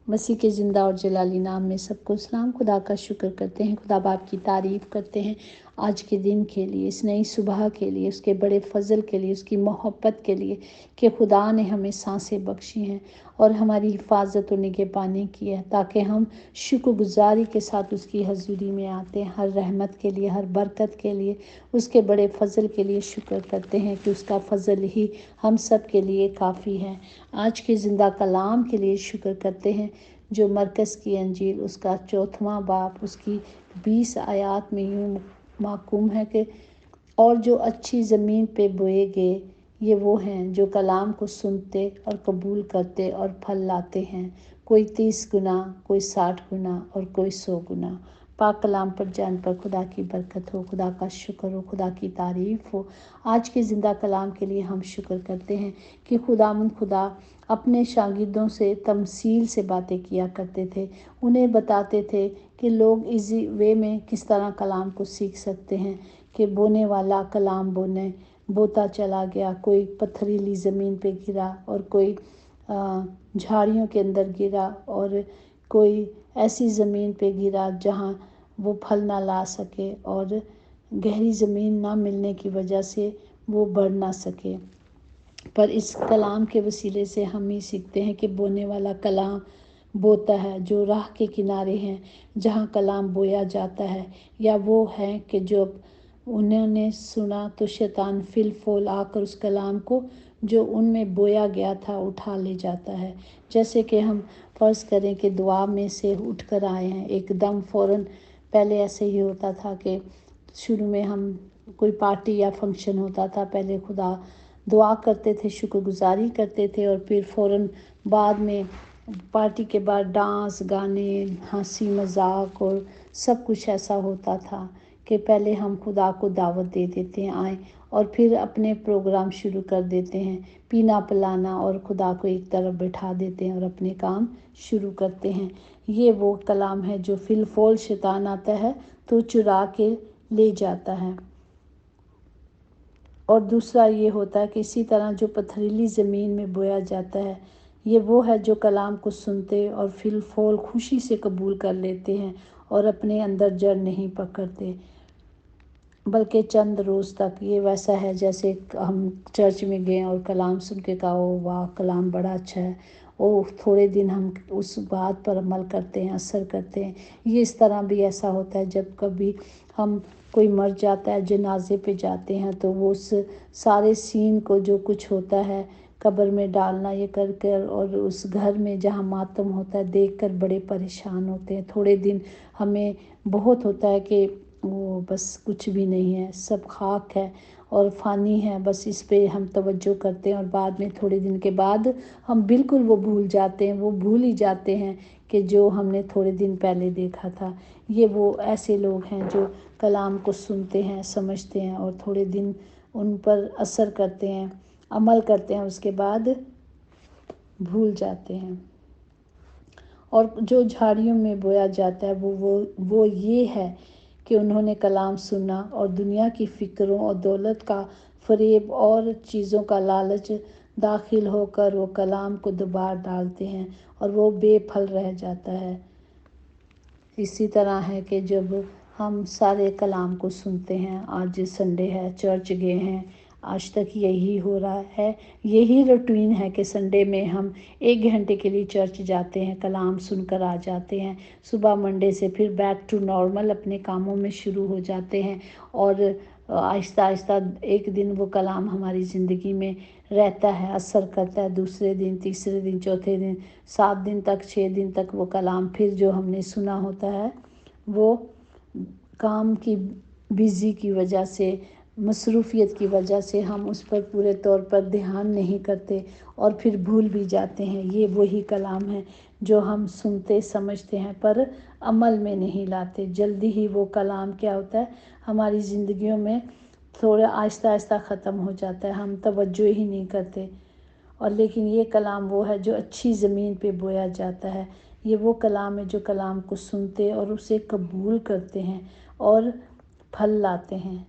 मसीह के ज़िंदा और जलाली नाम में सबको सलाम। खुदा का शुक्र करते हैं, खुदा बाप की तारीफ़ करते हैं आज के दिन के लिए, इस नई सुबह के लिए, उसके बड़े फजल के लिए, उसकी मोहब्बत के लिए कि खुदा ने हमें सांसें बख्शी हैं और हमारी हिफाजत और निगहबानी की है, ताकि हम शुक्रगुजारी के साथ उसकी हजूरी में आते हैं। हर रहमत के लिए, हर बरकत के लिए, उसके बड़े फजल के लिए शुक्र करते हैं कि उसका फजल ही हम सब के लिए काफ़ी है। आज के ज़िंदा कलाम के लिए शुक्र करते हैं जो मरकज़ की अंजील उसका 4वां बाब उसकी 20 आयत में यूँ महकूम है कि और जो अच्छी ज़मीन पे बोए गए ये वो हैं जो कलाम को सुनते और कबूल करते और फल लाते हैं, कोई 30 गुना, कोई 60 गुना और कोई 100 गुना। पाक कलाम पर जान पर खुदा की बरकत हो, खुदा का शुक्र हो, खुदा की तारीफ़ हो। आज के ज़िंदा कलाम के लिए हम शुक्र करते हैं कि खुदा अपने शागिर्दों से तमसील से बातें किया करते थे। उन्हें बताते थे कि लोग इजी वे में किस तरह कलाम को सीख सकते हैं कि बोने वाला कलाम बोता चला गया, कोई पथरीली ज़मीन पे गिरा और कोई झाड़ियों के अंदर गिरा और कोई ऐसी ज़मीन पे गिरा जहाँ वो फल ना ला सके और गहरी ज़मीन ना मिलने की वजह से वो बढ़ ना सके। पर इस कलाम के वसीले से हम ही सीखते हैं कि बोने वाला कलाम बोता है, जो राह के किनारे हैं जहाँ कलाम बोया जाता है, या वो है कि जब उन्होंने सुना तो शैतान फिल फूल आकर उस कलाम को जो उनमें बोया गया था उठा ले जाता है। जैसे कि हम फ़र्ज़ करें कि दुआ में से उठ कर आए हैं, एकदम फ़ौरन पहले ऐसे ही होता था कि शुरू में हम कोई पार्टी या फंक्शन होता था, पहले खुदा दुआ करते थे, शुक्रगुजारी करते थे और फिर फ़ौरन बाद में पार्टी के बाद डांस, गाने, हंसी मजाक और सब कुछ ऐसा होता था कि पहले हम खुदा को दावत दे देते हैं आए और फिर अपने प्रोग्राम शुरू कर देते हैं, पीना पिलाना, और खुदा को एक तरफ बैठा देते हैं और अपने काम शुरू करते हैं। ये वो कलाम है जो फिल फूल शैतान आता है तो चुरा के ले जाता है। और दूसरा ये होता है कि इसी तरह जो पथरीली ज़मीन में बोया जाता है, ये वो है जो कलाम को सुनते और फिल फूल खुशी से कबूल कर लेते हैं और अपने अंदर जड़ नहीं पकड़ते, बल्कि चंद रोज़ तक। ये वैसा है जैसे हम चर्च में गए और कलाम सुन के कहा ओ वाह कलाम बड़ा अच्छा है, ओ थोड़े दिन हम उस बात पर अमल करते हैं, असर करते हैं। ये इस तरह भी ऐसा होता है जब कभी हम कोई मर जाता है, जनाजे पे जाते हैं, तो वो उस सारे सीन को जो कुछ होता है कब्र में डालना ये कर कर और उस घर में जहाँ मातम होता है देख कर बड़े परेशान होते हैं। थोड़े दिन हमें बहुत होता है कि वो बस कुछ भी नहीं है, सब खाक है और फ़ानी है, बस इस पे हम तवज्जो करते हैं और बाद में थोड़े दिन के बाद हम बिल्कुल वो भूल जाते हैं, वो भूल ही जाते हैं कि जो हमने थोड़े दिन पहले देखा था। ये वो ऐसे लोग हैं जो कलाम को सुनते हैं, समझते हैं और थोड़े दिन उन पर असर करते हैं, अमल करते हैं, उसके बाद भूल जाते हैं। और जो झाड़ियों में बोया जाता है वो ये है कि उन्होंने कलाम सुना और दुनिया की फ़िक्रों और दौलत का फ़रेब और चीज़ों का लालच दाखिल होकर वो कलाम को दबा डालते हैं और वो बेफल रह जाता है। इसी तरह है कि जब हम सारे कलाम को सुनते हैं, आज संडे है, चर्च गए हैं, आज तक यही हो रहा है, यही रूटीन है कि संडे में हम 1 घंटे के लिए चर्च जाते हैं, कलाम सुनकर आ जाते हैं। सुबह मंडे से फिर बैक टू नॉर्मल अपने कामों में शुरू हो जाते हैं और आहिस्ता आहिस्ता एक दिन वो कलाम हमारी ज़िंदगी में रहता है, असर करता है। दूसरे दिन, तीसरे दिन, चौथे दिन, 7 दिन तक, 6 दिन तक वो कलाम फिर जो हमने सुना होता है वो काम की बिज़ी की वजह से, मसरूफ़ियत की वजह से हम उस पर पूरे तौर पर ध्यान नहीं करते और फिर भूल भी जाते हैं। ये वही कलाम है जो हम सुनते समझते हैं पर अमल में नहीं लाते। जल्दी ही वो कलाम क्या होता है हमारी ज़िंदगियों में थोड़ा आहिस्ता आहिस्ता ख़त्म हो जाता है, हम तवज्जो ही नहीं करते। और लेकिन ये कलाम वो है जो अच्छी ज़मीन पे बोया जाता है। ये वो कलाम है जो कलाम को सुनते और उसे कबूल करते हैं और फल लाते हैं।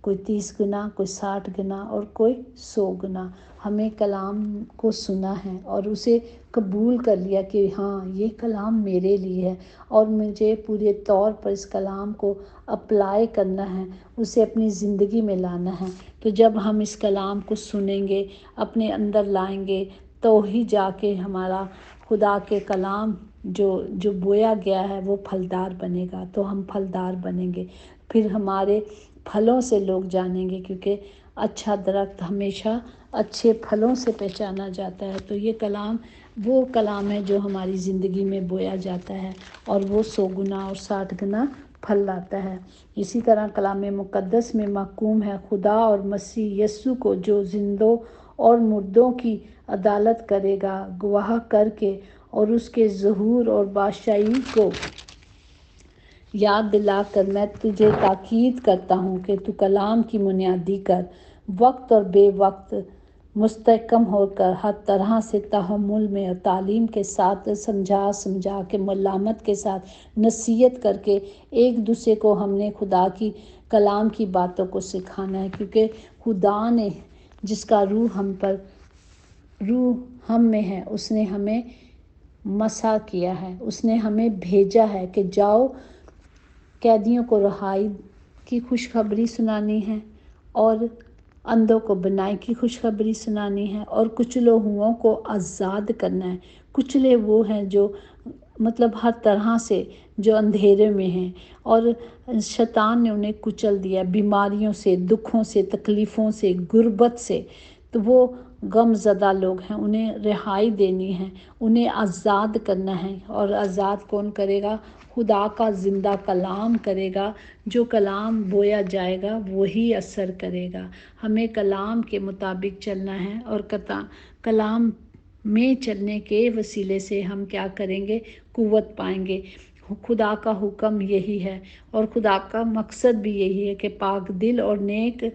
कोई 30 गुना, कोई 60 गुना और कोई 100 गुना। हमें कलाम को सुना है और उसे कबूल कर लिया कि हाँ, ये कलाम मेरे लिए है और मुझे पूरे तौर पर इस कलाम को अप्लाई करना है, उसे अपनी ज़िंदगी में लाना है। तो जब हम इस कलाम को सुनेंगे, अपने अंदर लाएंगे, तो ही जाके हमारा खुदा के कलाम जो बोया गया है वो फलदार बनेगा। तो हम फलदार बनेंगे, फिर हमारे फलों से लोग जानेंगे, क्योंकि अच्छा दरख्त हमेशा अच्छे फलों से पहचाना जाता है। तो ये कलाम वो कलाम है जो हमारी ज़िंदगी में बोया जाता है और वो 100 गुना और 60 गुना फल लाता है। इसी तरह कलाम मुक़द्दस में महकूम है खुदा और मसीह यस्सु को, जो जिंदों और मुर्दों की अदालत करेगा, गवाह करके और उसके ज़हूर और बादशाही को याद दिलाकर मैं तुझे ताकीद करता हूँ कि तू कलाम की बुनियादी कर, वक्त और बेवक्त मुस्तहकम होकर हर तरह से तहम्मुल में और तालीम के साथ समझा के मलामत के साथ नसीहत करके एक दूसरे को हमने खुदा की कलाम की बातों को सिखाना है। क्योंकि खुदा ने जिसका रूह हम में है, उसने हमें मसा किया है, उसने हमें भेजा है कि जाओ कैदियों को रिहाई की खुशखबरी सुनानी है और अंधों को बनाई की खुशखबरी सुनानी है और कुचले हुओं को आज़ाद करना है। कुचले वो हैं जो मतलब हर तरह से जो अंधेरे में हैं और शैतान ने उन्हें कुचल दिया, बीमारियों से, दुखों से, तकलीफ़ों से, गुर्बत से। तो वो गमज़दा लोग हैं, उन्हें रिहाई देनी है, उन्हें आज़ाद करना है। और आज़ाद कौन करेगा? खुदा का ज़िंदा कलाम करेगा। जो कलाम बोया जाएगा वही असर करेगा। हमें कलाम के मुताबिक चलना है और कलाम में चलने के वसीले से हम क्या करेंगे? कुव्वत पाएंगे। खुदा का हुक्म यही है और खुदा का मकसद भी यही है कि पाक दिल और नेक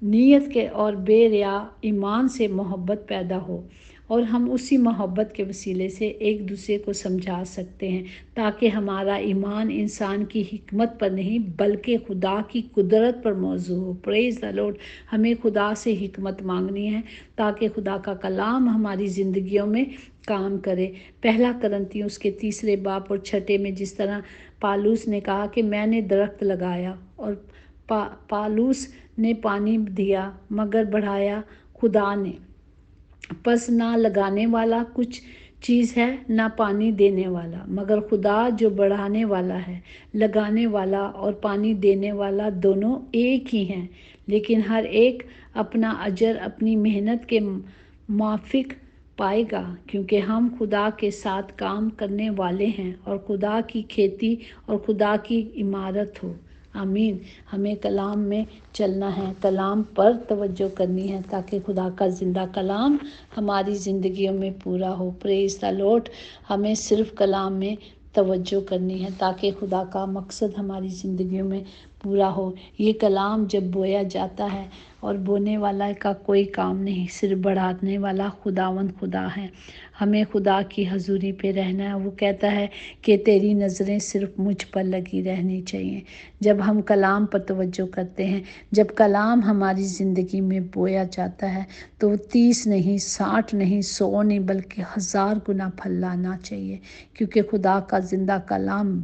नीयत के और बेरिया ईमान से मोहब्बत पैदा हो और हम उसी मोहब्बत के वसीले से एक दूसरे को समझा सकते हैं, ताकि हमारा ईमान इंसान की हिकमत पर नहीं बल्कि खुदा की कुदरत पर मौजू हो। Praise the Lord. हमें खुदा से हिकमत मांगनी है ताकि खुदा का कलाम हमारी ज़िंदगियों में काम करे। पहला कुरिन्थियों उसके 3 बाब और 6 में जिस तरह पालूस ने कहा कि मैंने दरख्त लगाया और पालूस ने पानी दिया, मगर बढ़ाया खुदा ने। बस ना लगाने वाला कुछ चीज़ है, ना पानी देने वाला, मगर खुदा जो बढ़ाने वाला है। लगाने वाला और पानी देने वाला दोनों एक ही हैं, लेकिन हर एक अपना अजर अपनी मेहनत के माफिक पाएगा, क्योंकि हम खुदा के साथ काम करने वाले हैं और खुदा की खेती और खुदा की इमारत हो। आमीन। हमें कलाम में चलना है, कलाम पर तवज्जो करनी है ताकि खुदा का ज़िंदा कलाम हमारी ज़िंदगियों में पूरा हो। Praise the Lord. हमें सिर्फ कलाम में तवज्जो करनी है ताकि खुदा का मकसद हमारी ज़िंदगियों में पूरा हो। ये कलाम जब बोया जाता है और बोने वाला का कोई काम नहीं, सिर्फ बढ़ाने वाला खुदावंद खुदा है। हमें खुदा की हजूरी पे रहना है। वो कहता है कि तेरी नज़रें सिर्फ मुझ पर लगी रहनी चाहिए। जब हम कलाम पर तवज्जो करते हैं, जब कलाम हमारी ज़िंदगी में बोया जाता है, तो 30 नहीं, 60 नहीं, 100 नहीं, बल्कि 1000 गुना फल लाना चाहिए। क्योंकि खुदा का ज़िंदा कलाम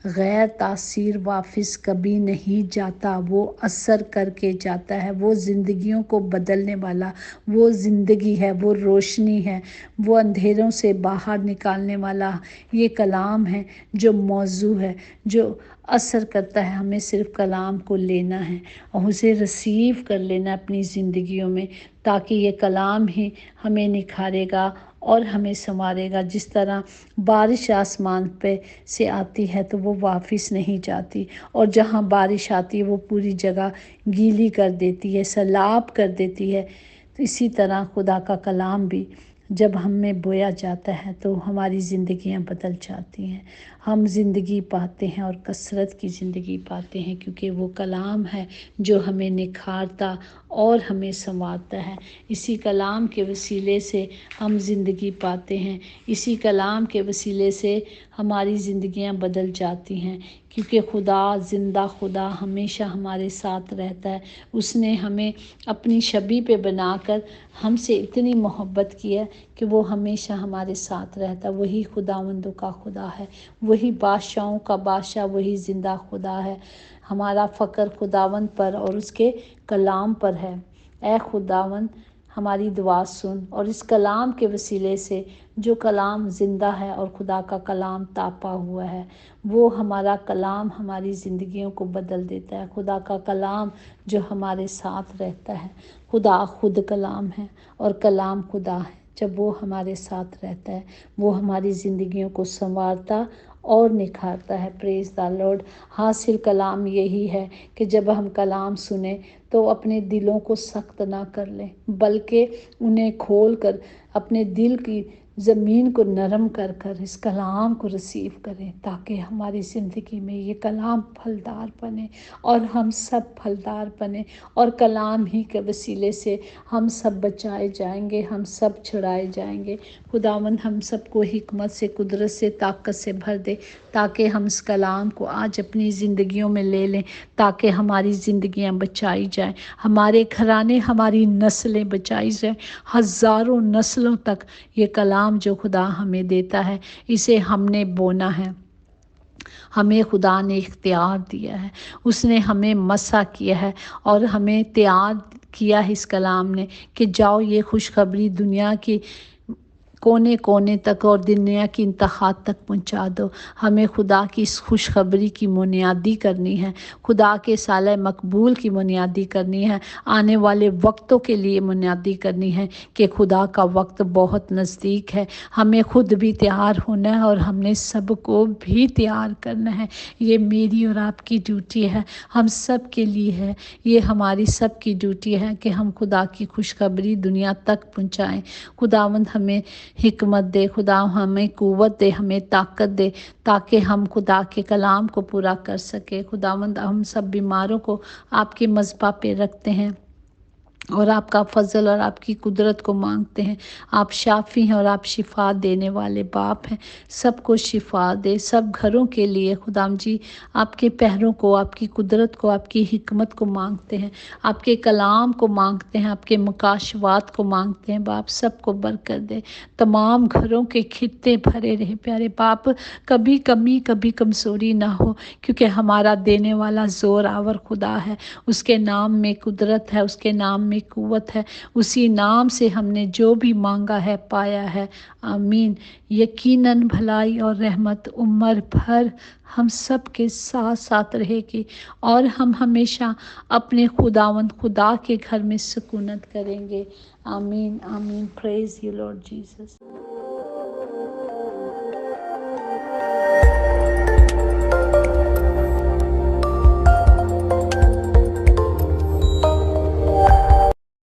गैर तासीर वापस कभी नहीं जाता, वो असर करके जाता है। वो ज़िंदगियों को बदलने वाला वो ज़िंदगी है, वो रोशनी है, वो अंधेरों से बाहर निकालने वाला ये कलाम है जो मौजू है, जो असर करता है। हमें सिर्फ कलाम को लेना है और उसे रिसीव कर लेना अपनी ज़िंदगियों में, ताकि ये कलाम ही हमें निखारेगा और हमें संवारेगा। जिस तरह बारिश आसमान पे से आती है तो वो वापस नहीं जाती, और जहाँ बारिश आती है वो पूरी जगह गीली कर देती है, सैलाब कर देती है। तो इसी तरह खुदा का कलाम भी जब हम में बोया जाता है तो हमारी ज़िंदगियां बदल जाती हैं। हम ज़िंदगी पाते हैं और कसरत की ज़िंदगी पाते हैं, क्योंकि वो कलाम है जो हमें निखारता اور ہمیں संवारता ہے۔ اسی کلام کے وسیلے سے ہم زندگی پاتے ہیں، اسی کلام کے وسیلے سے ہماری زندگیاں بدل جاتی ہیں، کیونکہ خدا زندہ خدا ہمیشہ ہمارے ساتھ رہتا ہے۔ اس نے ہمیں اپنی شبیہ پہ بنا کر ہم سے اتنی محبت کی ہے کہ وہ ہمیشہ ہمارے ساتھ رہتا ہے۔ وہی خداوندوں کا خدا ہے، وہی بادشاہوں کا بادشاہ، وہی زندہ خدا ہے۔ ہمارا فخر خداوند پر اور اس کے کلام پر ہے۔ اے خداوند ہماری دعا سن، اور اس کلام کے وسیلے سے جو کلام زندہ ہے اور خدا کا کلام تاپا ہوا ہے، وہ ہمارا کلام ہماری زندگیوں کو بدل دیتا ہے۔ خدا کا کلام جو ہمارے ساتھ رہتا ہے، خدا خود کلام ہے اور کلام خدا ہے۔ جب وہ ہمارے ساتھ رہتا ہے، وہ ہماری زندگیوں کو سنوارتا اور نکھارتا ہے۔ پریز دا لارڈ۔ حاصل کلام یہی ہے کہ جب ہم کلام سنیں تو اپنے دلوں کو سخت نہ کر لیں، بلکہ انہیں کھول کر اپنے دل کی زمین کو نرم کر کر اس کلام کو ریسیو کریں، تاکہ ہماری زندگی میں یہ کلام پھلدار بنے اور ہم سب پھلدار بنے، اور کلام ہی کے وسیلے سے ہم سب بچائے جائیں گے، ہم سب چھڑائے جائیں گے۔ خداوند ہم سب کو حکمت سے، قدرت سے، طاقت سے بھر دے، تاکہ ہم اس کلام کو آج اپنی زندگیوں میں لے لیں، تاکہ ہماری زندگیاں بچائی جائیں، ہمارے گھرانے، ہماری نسلیں بچائی جائیں، ہزاروں نسلوں تک یہ کلام جو خدا ہمیں دیتا ہے، اسے ہم نے بونا ہے۔ ہمیں خدا نے اختیار دیا ہے، اس نے ہمیں مسح کیا ہے اور ہمیں تیار کیا ہے اس کلام نے کہ جاؤ یہ خوشخبری دنیا کی کونے کونے تک اور دنیا کی انتہا تک پہنچا دو۔ ہمیں خدا کی اس خوشخبری کی بنیادی کرنی ہے، خدا کے سالہ مقبول کی بنیادی کرنی ہے، آنے والے وقتوں کے لیے بنیادی کرنی ہے کہ خدا کا وقت بہت نزدیک ہے۔ ہمیں خود بھی تیار ہونا ہے اور ہم نے سب کو بھی تیار کرنا ہے۔ یہ میری اور آپ کی ڈیوٹی ہے، ہم سب کے لیے ہے، یہ ہماری سب کی ڈیوٹی ہے کہ ہم خدا کی خوشخبری دنیا تک پہنچائیں۔ خداوند ہمیں حکمت دے، خدا ہمیں قوت دے، ہمیں طاقت دے، تاکہ ہم خدا کے کلام کو پورا کر سکے۔ خداوند ہم سب بیماروں کو آپ کے مذبح پہ رکھتے ہیں اور آپ کا فضل اور آپ کی قدرت کو مانگتے ہیں۔ آپ شافی ہیں اور آپ شفا دینے والے باپ ہیں، سب کو شفا دے، سب گھروں کے لیے خدام جی آپ کے پیروں کو، آپ کی قدرت کو، آپ کی حکمت کو مانگتے ہیں، آپ کے کلام کو مانگتے ہیں، آپ کے مکاشفات کو مانگتے ہیں۔ باپ سب کو برکت دے، تمام گھروں کے خطے بھرے رہے پیارے باپ، کبھی کمی کبھی کمزوری نہ ہو، کیونکہ ہمارا دینے والا زور آور خدا ہے، اس کے نام میں قدرت ہے، اس کے نام میں قوت ہے، اسی نام سے ہم نے جو بھی مانگا ہے پایا ہے۔ آمین۔ یقیناً بھلائی اور رحمت عمر بھر ہم سب کے ساتھ ساتھ رہے گی، اور ہم ہمیشہ اپنے خداوند خدا کے گھر میں سکونت کریں گے۔ آمین آمین۔ پریز یو لارڈ جیسس۔